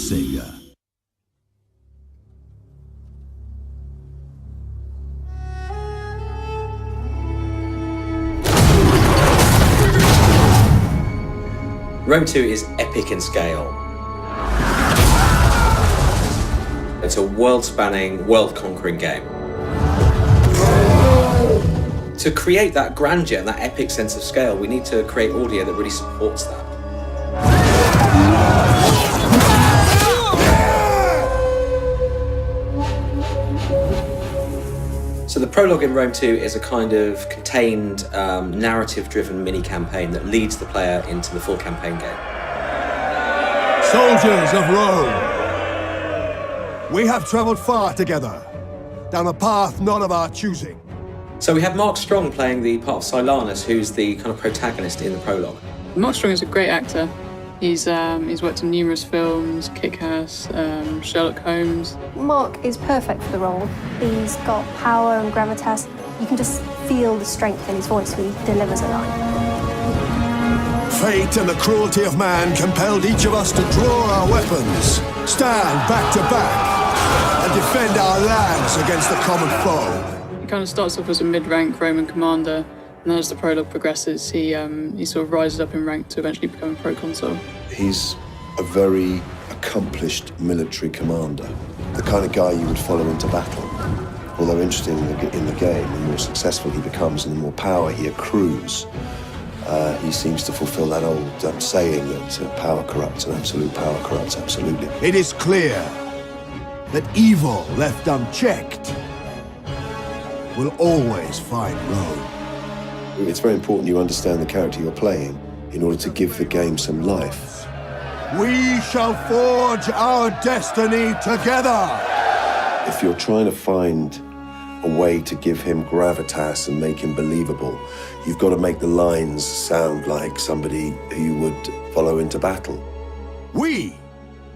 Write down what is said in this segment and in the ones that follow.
savior. Rome 2 is epic in scale. It's a world-spanning, world-conquering game. To create that grandeur and that epic sense of scale, we need to create audio that really supports that. So the prologue in Rome 2 is a kind of contained, narrative-driven mini-campaign that leads the player into the full campaign game. Soldiers of Rome, we have travelled far together, down a path not of our choosing. So we have Mark Strong playing the part of Silanus, who's the kind of protagonist in the prologue. Mark Strong is a great actor. He's worked in numerous films, Kick-Ass, Sherlock Holmes. Mark is perfect for the role. He's got power and gravitas. You can just feel the strength in his voice when he delivers a line. Fate and the cruelty of man compelled each of us to draw our weapons, stand back to back, and defend our lands against the common foe. He kind of starts off as a mid-rank Roman commander, and then as the prologue progresses, he sort of rises up in rank to eventually become a proconsul. He's a very accomplished military commander, the kind of guy you would follow into battle. Although interesting in the game, the more successful he becomes and the more power he accrues, he seems to fulfill that old saying that power corrupts and absolute power corrupts absolutely. It is clear that evil left unchecked will always find Rome. It's very important you understand the character you're playing in order to give the game some life. We shall forge our destiny together! If you're trying to find a way to give him gravitas and make him believable, you've got to make the lines sound like somebody who you would follow into battle. We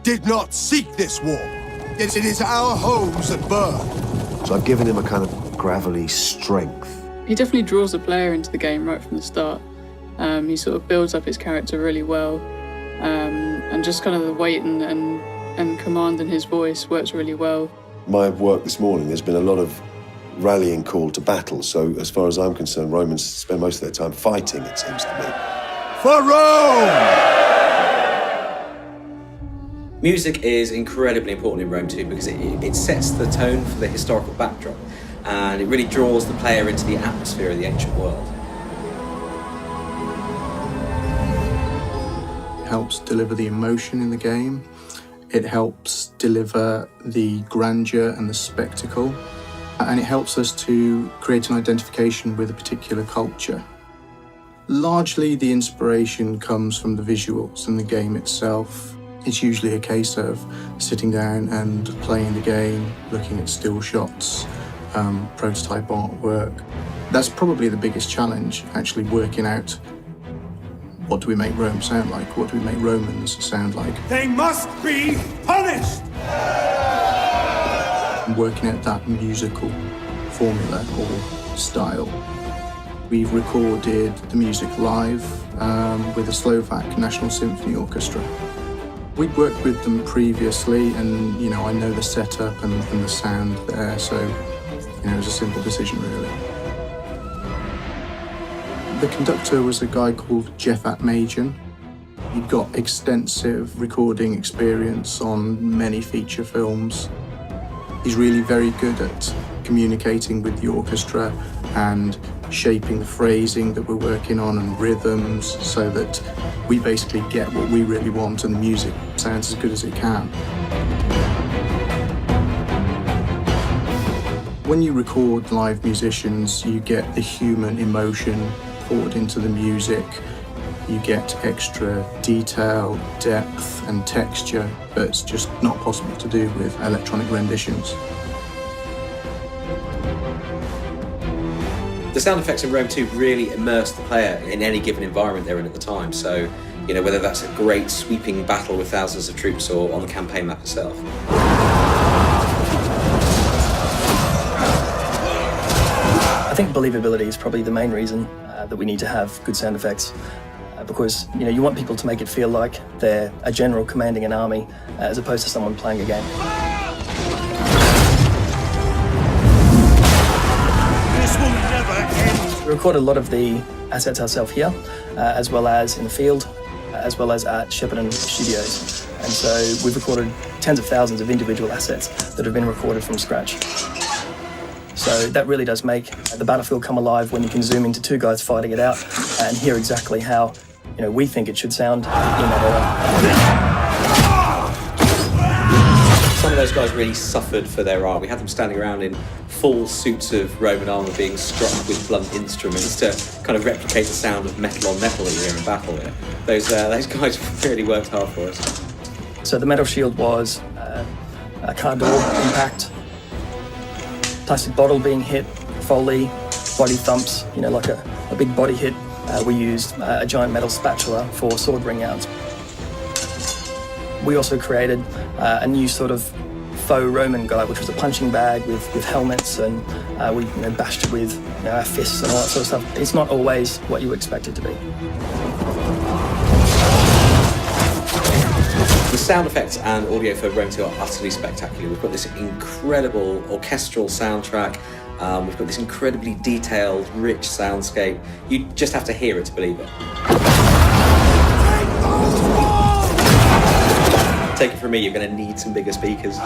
did not seek this war. It is our homes at birth. So I've given him a kind of gravelly strength. He definitely draws the player into the game right from the start. He sort of builds up his character really well, and just kind of the weight and command in his voice works really well. My work this morning, there's been a lot of rallying call to battle, so as far as I'm concerned, Romans spend most of their time fighting, it seems to me. For Rome! Music is incredibly important in Rome 2 because it sets the tone for the historical backdrop, and it really draws the player into the atmosphere of the ancient world. It helps deliver the emotion in the game. It helps deliver the grandeur and the spectacle. And it helps us to create an identification with a particular culture. Largely, the inspiration comes from the visuals and the game itself. It's usually a case of sitting down and playing the game, looking at still shots, prototype artwork. That's probably the biggest challenge, actually working out what do we make Rome sound like? What do we make Romans sound like? They must be punished! And working out that musical formula or style. We've recorded the music live with the Slovak National Symphony Orchestra. We'd worked with them previously, and I know the setup and the sound there, so it was a simple decision really. The conductor was a guy called Jeff Atmajan. He'd got extensive recording experience on many feature films. He's really very good at communicating with the orchestra and shaping the phrasing that we're working on and rhythms so that we basically get what we really want and the music sounds as good as it can. When you record live musicians, you get the human emotion poured into the music. You get extra detail, depth and texture that's just not possible to do with electronic renditions. The sound effects in Rome 2 really immerse the player in any given environment they're in at the time. So, whether that's a great sweeping battle with thousands of troops or on the campaign map itself. I think believability is probably the main reason that we need to have good sound effects. because you want people to make it feel like they're a general commanding an army as opposed to someone playing a game. This will never end. We recorded a lot of the assets ourselves here, as well as in the field, as well as at Shepparton Studios. And so we've recorded tens of thousands of individual assets that have been recorded from scratch. So that really does make the battlefield come alive when you can zoom into two guys fighting it out and hear exactly how we think it should sound in that era. Some of those guys really suffered for their art. We had them standing around in full suits of Roman armour being struck with blunt instruments to kind of replicate the sound of metal on metal that you hear in battle. Those guys really worked hard for us. So the metal shield was a car door impact, plastic bottle being hit, foley, body thumps, like a big body hit. We used a giant metal spatula for sword ring outs. We also created a new sort of faux Roman guy, which was a punching bag with helmets, and we bashed it with our fists and all that sort of stuff. It's not always what you expect it to be. The sound effects and audio for Rome 2 are utterly spectacular. We've got this incredible orchestral soundtrack. We've got this incredibly detailed, rich soundscape. You just have to hear it to believe it. Take it from me, you're going to need some bigger speakers.